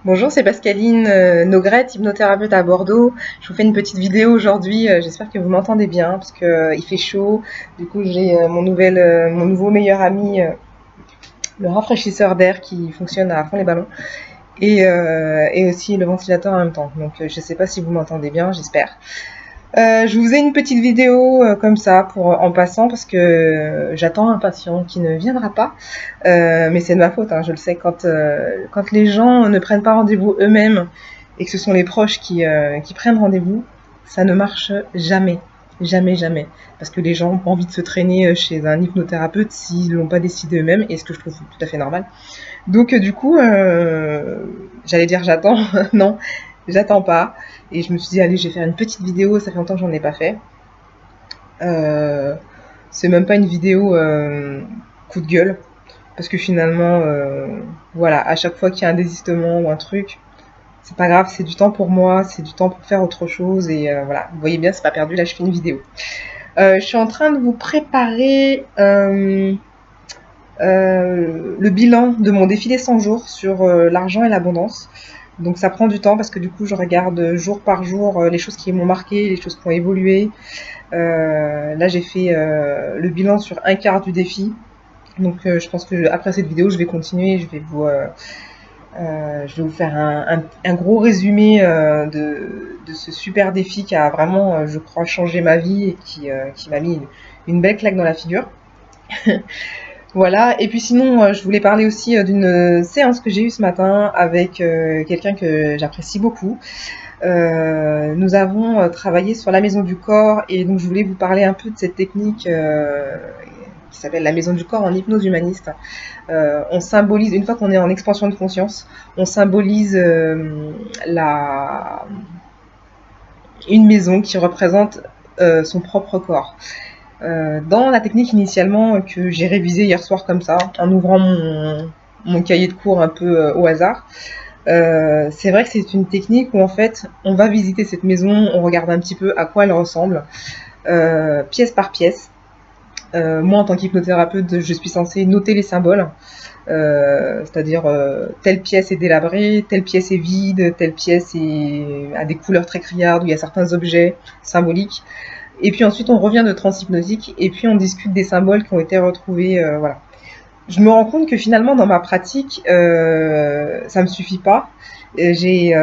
Bonjour, c'est Pascaline Nogrette, hypnothérapeute à Bordeaux. Je vous fais une petite vidéo aujourd'hui. J'espère que vous m'entendez bien parce que il fait chaud. Du coup, j'ai mon nouveau meilleur ami, le rafraîchisseur d'air qui fonctionne à fond les ballons et aussi le ventilateur en même temps. Donc, je ne sais pas si vous m'entendez bien, j'espère. Je vous ai une petite vidéo comme ça en passant parce que j'attends un patient qui ne viendra pas. Mais c'est de ma faute, hein, je le sais. Quand les gens ne prennent pas rendez-vous eux-mêmes et que ce sont les proches qui prennent rendez-vous, ça ne marche jamais. Jamais, jamais. Parce que les gens ont pas envie de se traîner chez un hypnothérapeute s'ils ne l'ont pas décidé eux-mêmes, et ce que je trouve tout à fait normal. Donc du coup, j'allais dire j'attends, non, j'attends pas. Et je me suis dit, allez, je vais faire une petite vidéo, ça fait longtemps que j'en ai pas fait. Euh, c'est même pas une vidéo coup de gueule, parce que finalement, voilà, à chaque fois qu'il y a un désistement ou un truc, c'est pas grave, c'est du temps pour moi, c'est du temps pour faire autre chose, et voilà, vous voyez bien, c'est pas perdu, là je fais une vidéo. Je suis en train de vous préparer le bilan de mon défilé 100 jours sur l'argent et l'abondance. Donc ça prend du temps parce que du coup je regarde jour par jour les choses qui m'ont marqué, les choses qui ont évolué. Là j'ai fait le bilan sur un quart du défi. Donc je pense que après cette vidéo je vais continuer, je vais vous faire un gros résumé de ce super défi qui a vraiment, je crois, changé ma vie et qui m'a mis une belle claque dans la figure. Voilà, et puis sinon, je voulais parler aussi d'une séance que j'ai eue ce matin avec quelqu'un que j'apprécie beaucoup. Nous avons travaillé sur la maison du corps et donc je voulais vous parler un peu de cette technique qui s'appelle la maison du corps en hypnose humaniste. On symbolise, une fois qu'on est en expansion de conscience, on symbolise une maison qui représente son propre corps. Dans la technique initialement que j'ai révisée hier soir comme ça, en ouvrant mon cahier de cours un peu au hasard, c'est vrai que c'est une technique où en fait on va visiter cette maison, on regarde un petit peu à quoi elle ressemble, pièce par pièce. Moi en tant qu'hypnothérapeute, je suis censée noter les symboles, c'est-à-dire telle pièce est délabrée, telle pièce est vide, telle pièce a des couleurs très criardes, où il y a certains objets symboliques. Et puis ensuite, on revient de transhypnotique et puis on discute des symboles qui ont été retrouvés. Voilà. Je me rends compte que finalement, dans ma pratique, ça me suffit pas. J'ai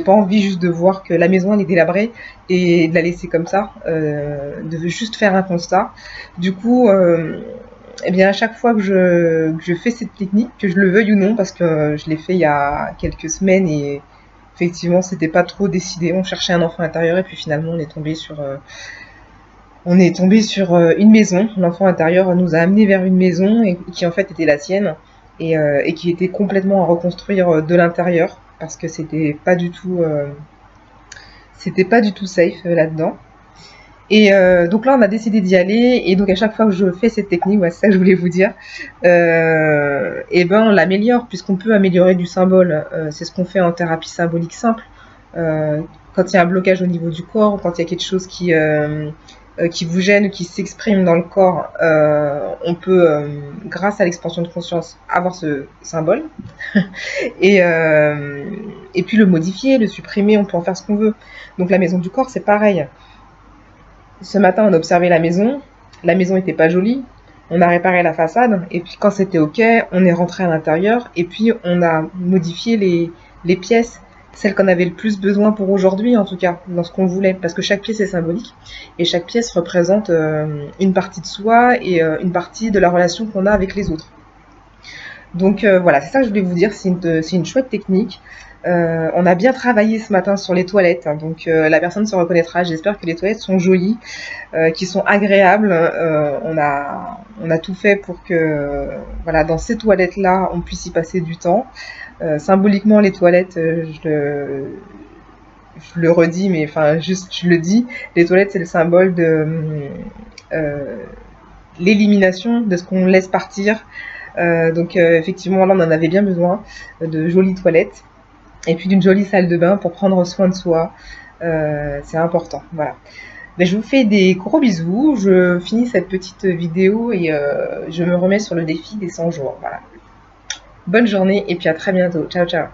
pas envie juste de voir que la maison elle est délabrée et de la laisser comme ça, de juste faire un constat. Du coup, eh bien à chaque fois que je fais cette technique, que je le veuille ou non, parce que je l'ai fait il y a quelques semaines et effectivement c'était pas trop décidé. On cherchait un enfant intérieur et puis finalement on est tombé sur une maison. L'enfant intérieur nous a amenés vers une maison qui en fait était la sienne et qui était complètement à reconstruire de l'intérieur parce que c'était pas du tout safe là-dedans. Et donc là, on a décidé d'y aller. Et donc à chaque fois que je fais cette technique, ouais, c'est ça que je voulais vous dire, et ben on l'améliore puisqu'on peut améliorer du symbole. C'est ce qu'on fait en thérapie symbolique simple. Quand il y a un blocage au niveau du corps, quand il y a quelque chose qui vous gêne ou qui s'exprime dans le corps, on peut, grâce à l'expansion de conscience, avoir ce symbole et, euh, et puis le modifier, le supprimer, on peut en faire ce qu'on veut. Donc la maison du corps, c'est pareil. Ce matin, on a observé la maison était pas jolie, on a réparé la façade, et puis quand c'était ok, on est rentré à l'intérieur, et puis on a modifié les pièces, celles qu'on avait le plus besoin pour aujourd'hui, en tout cas, dans ce qu'on voulait, parce que chaque pièce est symbolique, et chaque pièce représente une partie de soi et une partie de la relation qu'on a avec les autres. Donc voilà, c'est ça que je voulais vous dire, c'est une chouette technique. On a bien travaillé ce matin sur les toilettes, hein, donc la personne se reconnaîtra. J'espère que les toilettes sont jolies, qui sont agréables. On a tout fait pour que, voilà, dans ces toilettes-là, on puisse y passer du temps. Symboliquement, les toilettes, je le redis, mais enfin, juste, je le dis, les toilettes, c'est le symbole de euh, l'élimination de ce qu'on laisse partir. Donc, effectivement, là, on en avait bien besoin de jolies toilettes et puis d'une jolie salle de bain pour prendre soin de soi. C'est important, voilà. Mais je vous fais des gros bisous. Je finis cette petite vidéo et je me remets sur le défi des 100 jours. Voilà. Bonne journée et puis à très bientôt. Ciao, ciao.